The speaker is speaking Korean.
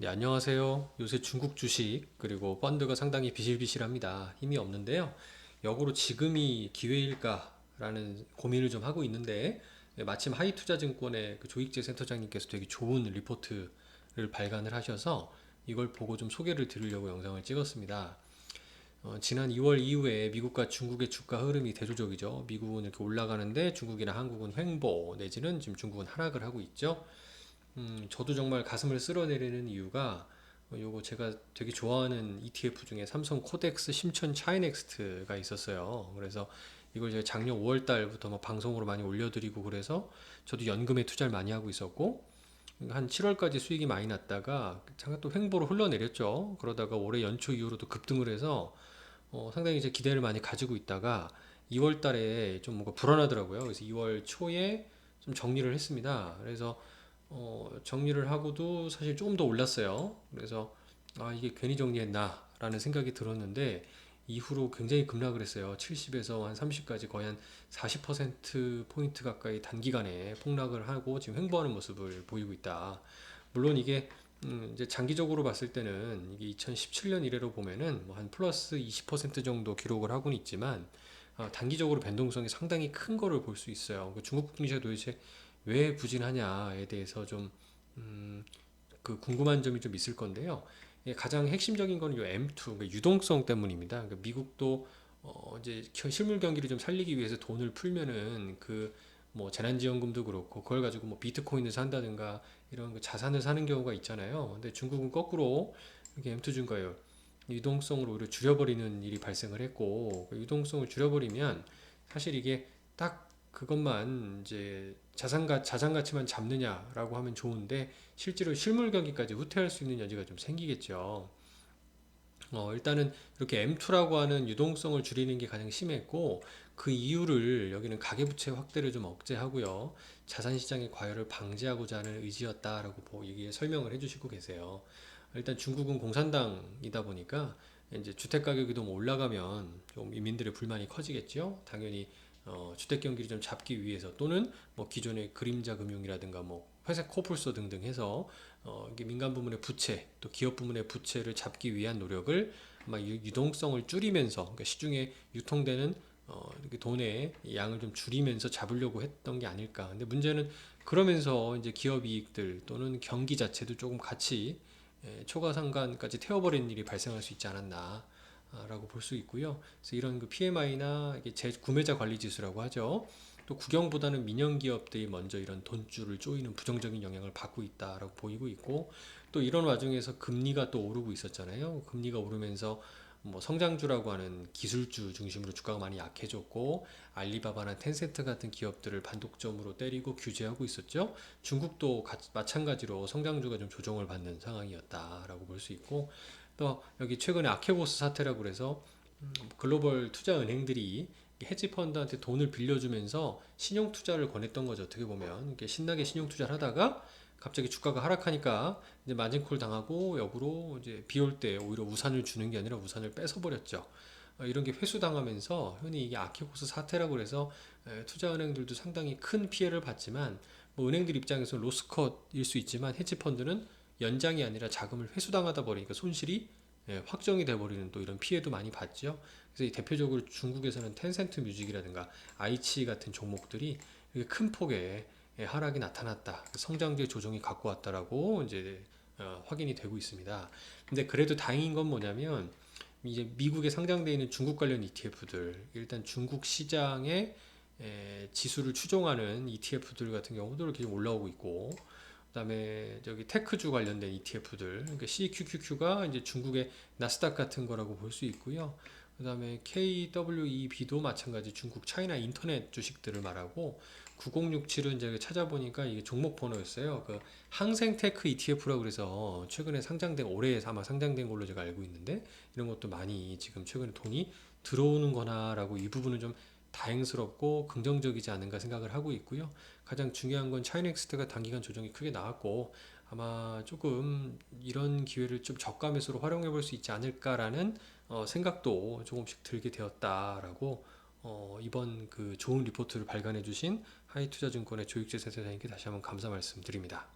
네, 안녕하세요. 요새 중국 주식 그리고 펀드가 상당히 비실비실합니다. 힘이 없는데요. 역으로 지금이 기회일까라는 고민을 좀 하고 있는데 마침 하이투자증권의 그 조익재 센터장님께서 되게 좋은 리포트를 발간을 하셔서 이걸 보고 좀 소개를 드리려고 영상을 찍었습니다. 지난 2월 이후에 미국과 중국의 주가 흐름이 대조적이죠. 미국은 이렇게 올라가는데 중국이나 한국은 횡보 내지는 지금 중국은 하락을 하고 있죠. 저도 정말 가슴을 쓸어내리는 이유가 요거 제가 되게 좋아하는 ETF 중에 삼성 코덱스 심천 차이넥스트가 있었어요. 그래서 이걸 제가 작년 5월 달부터 막 방송으로 많이 올려드리고 그래서 저도 연금에 투자를 많이 하고 있었고 한 7월까지 수익이 많이 났다가 잠깐 또 횡보로 흘러내렸죠. 그러다가 올해 연초 이후로도 급등을 해서 상당히 이제 기대를 많이 가지고 있다가 2월 달에 좀 뭔가 불안하더라고요. 그래서 2월 초에 좀 정리를 했습니다. 그래서 정리를 하고도 사실 조금 더 올랐어요. 그래서 아 이게 괜히 정리했나 라는 생각이 들었는데 이후로 굉장히 급락을 했어요. 70에서 한 30까지 거의 한 40% 포인트 가까이 단기간에 폭락을 하고 지금 횡보하는 모습을 보이고 있다. 물론 이게 이제 장기적으로 봤을 때는 이게 2017년 이래로 보면은 뭐 한 플러스 20% 정도 기록을 하고는 있지만 단기적으로 변동성이 상당히 큰 거를 볼 수 있어요. 그 중국 증시가 도대체 왜 부진하냐에 대해서 좀 음, 그 궁금한 점이 좀 있을 건데요. 가장 핵심적인 거는 요 M2, 그러니까 유동성 때문입니다. 그러니까 미국도 이제 실물 경기를 좀 살리기 위해서 돈을 풀면은 그 뭐 재난지원금도 그렇고 그걸 가지고 뭐 비트코인을 산다든가 이런 그 자산을 사는 경우가 있잖아요. 근데 중국은 거꾸로 이게 M2 증가율 유동성을 오히려 줄여버리는 일이 발생을 했고 그 유동성을 줄여버리면 사실 이게 딱 그것만 이제 자산 가치만 잡느냐라고 하면 좋은데 실제로 실물 경기까지 후퇴할 수 있는 여지가 좀 생기겠죠. 일단은 이렇게 M2라고 하는 유동성을 줄이는 게 가장 심했고 그 이유를 여기는 가계부채 확대를 좀 억제하고요. 자산시장의 과열을 방지하고자 하는 의지였다라고 얘기 설명을 해주시고 계세요. 일단 중국은 공산당이다 보니까 이제 주택 가격이 너무 올라가면 좀 이민들의 불만이 커지겠죠. 당연히 주택 경기를 좀 잡기 위해서 또는 뭐 기존의 그림자 금융이라든가 뭐 회색 코뿔소 등등 해서 이게 민간 부문의 부채 또 기업 부문의 부채를 잡기 위한 노력을 아마 유동성을 줄이면서 그러니까 시중에 유통되는 이렇게 돈의 양을 좀 줄이면서 잡으려고 했던 게 아닐까. 근데 문제는 그러면서 이제 기업 이익들 또는 경기 자체도 조금 같이 초과상관까지 태워버리는 일이 발생할 수 있지 않았나. 라고 볼 수 있고요. 그래서 이런 그 PMI나 이게 재구매자 관리 지수라고 하죠. 또 국영보다는 민영 기업들이 먼저 이런 돈줄을 조이는 부정적인 영향을 받고 있다라고 보이고 있고 또 이런 와중에서 금리가 또 오르고 있었잖아요. 금리가 오르면서 뭐 성장주라고 하는 기술주 중심으로 주가가 많이 약해졌고 알리바바나 텐센트 같은 기업들을 반독점으로 때리고 규제하고 있었죠. 중국도 마찬가지로 성장주가 좀 조정을 받는 상황이었다라고 볼 수 있고 또 여기 최근에 아케고스 사태라고 그래서 글로벌 투자 은행들이 헤지 펀드한테 돈을 빌려주면서 신용 투자를 권했던 거죠. 어떻게 보면 이렇게 신나게 신용 투자를 하다가 갑자기 주가가 하락하니까 이제 마진콜 당하고 역으로 이제 비 올 때 오히려 우산을 주는 게 아니라 우산을 뺏어 버렸죠. 이런 게 회수당하면서 흔히 이게 아케고스 사태라고 그래서 투자은행들도 상당히 큰 피해를 봤지만 뭐 은행들 입장에서 로스컷일 수 있지만 헤지펀드는 연장이 아니라 자금을 회수당하다 보니까 손실이 확정이 돼버리는 또 이런 피해도 많이 봤죠. 그래서 대표적으로 중국에서는 텐센트 뮤직이라든가 아이치 같은 종목들이 큰 폭의 하락이 나타났다. 성장제 조정이 갖고 왔다라고 이제 확인이 되고 있습니다. 근데 그래도 다행인 건 뭐냐면 이제 미국에 상장되어 있는 중국 관련 ETF들 일단 중국 시장의 지수를 추종하는 ETF들 같은 경우도 이렇게 올라오고 있고 그다음에 저기 테크주 관련된 ETF들, 그러니까 CQQQ가 이제 중국의 나스닥 같은 거라고 볼 수 있고요. 그다음에 KWEB도 마찬가지 중국 차이나 인터넷 주식들을 말하고 9067은 제가 찾아보니까 이게 종목 번호였어요. 그 항생테크 ETF라고 그래서 최근에 상장된 올해 아마 상장된 걸로 제가 알고 있는데 이런 것도 많이 지금 최근에 돈이 들어오는 거나라고 이 부분은 좀 다행스럽고 긍정적이지 않은가 생각을 하고 있고요. 가장 중요한 건 차이넥스트가 단기간 조정이 크게 나왔고 아마 조금 이런 기회를 좀 저가 매수로 활용해 볼 수 있지 않을까라는 생각도 조금씩 들게 되었다라고 이번 그 좋은 리포트를 발간해 주신 하이투자증권의 조익재 센터장님께 다시 한번 감사 말씀드립니다.